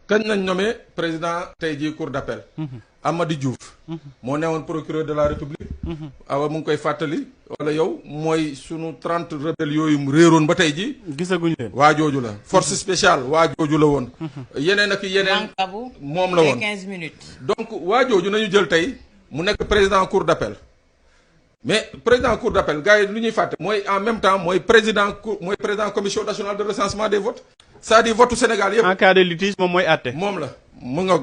kañ nañ nommé président tey jii cour d'appel. Amady Diouf. moo newoon procureur de la république. awa mu ngi koy fàttali. wala yow mooy sunu 30 rebelles yooyu mu réeroon ba tey jii. gisaguñ leen. waa jooju la force spéciale waa jooju la woon. yeneen ak yeneen moom la woon 15 minutes. donc waa jooju nañu jël tey mu nekk président cour d'appel. mais président cour d'appel gars yi lu ñuy fàtte mooy en même temps mooy président commission nationale de recensement des votes. c'est-à-dire votu Sénégal yëpp. en cas de litige moom mooy àtte. moom la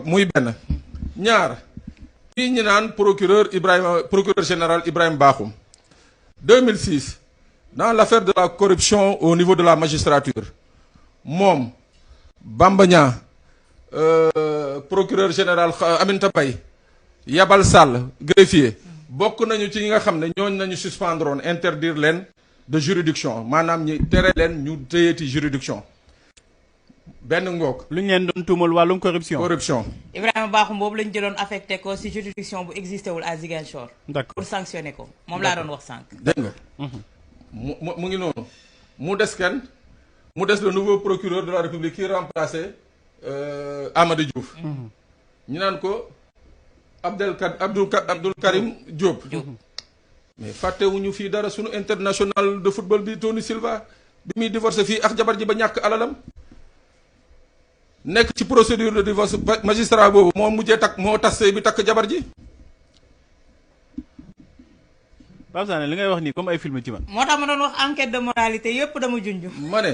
muy benn. ñaar fii ñu naan procureur général Ibrahima Bakhoum 2006 dans l'affaire de la corruption au niveau de la magistrature moom Bamba Niang procureur général Aminata Mbaye Yabal Sall greffier bokk nañu ci ñi nga xam ne ñooñ nañu suspendroon interdire leen de juridiction maanaam ñi tere leen ñu téyeeti juridiction benn ngoog. lu ñu leen doon tuumal wàllum corruption. Ibrahima Bakhoum boobu lañu jëloon affecté ko ci juridiction bu existé wul à Ziguinchor. d'accord pour sanctionner ko moom laa doon wax sànq. dégg nga. mu ngi noonu. mu des kenn mu des le nouveau procureur de la République qui remplacé Amady Diouf. ñu naan ko Abdoul Karim Diop. mais fàttewuñu fii dara sunu international de football bi Tony Silva bi muy divorcé fii ak jabar ji ba ñàkk alalam. nekk ci procédure de divorce magistrat boobu moo mujjee moo tas sëy bi takk jabar ji. Pape Sané li ngay wax nii comme ay film ci man. moo tax ma doon wax enquête de moralité yëpp dama junj. ma ne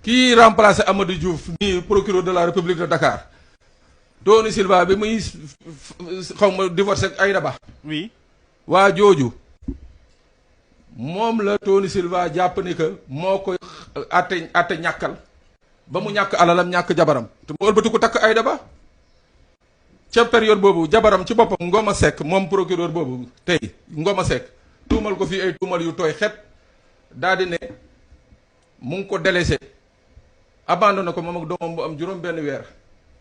kii remplacé Amadou Diouf nii procureur de la République de Dakar Tony Silva bi muy xaw ma divorcé ak Aïda Ba. oui. waa jooju moom la Tony Silva jàpp ni que moo koy atte ñàkkal. ba mu ñàkk alalam ñàkk jabaram te mu ëlbatu ko takk Aïda Ba ca période boobu jabaram ci boppam Ngoma Seck moom procureur boobu tey Ngoma Seck tuumal ko fii ay tuumal yu tooy xet daal di ne mu ngi ko délaissé abandonné ko moom ak doomam bu am juróom benn weer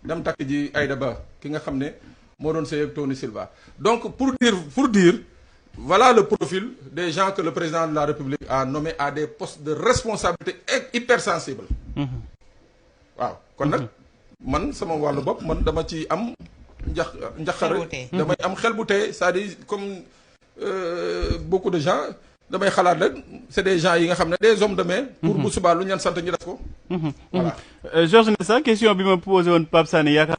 dem takk ji Aïda Ba ki nga xam ne moo doon sëy ak Tony Silva donc pour dire voilà le profil des gens que le président de la République a nommé à des postes de responsabilité hypersensibles. waaw kon nag man sama wàllu bopp man dama ci am njaxare damay am xel bu tey c'est-à-dire comme beaucoup de gens damay xalaat rek c'est des gens yi nga xam ne des hommes de main pour bu subaa lu ñu leen sant ñu def ko. voilà Georges Nessa question bi ma posé woon Pape Sané yaakaar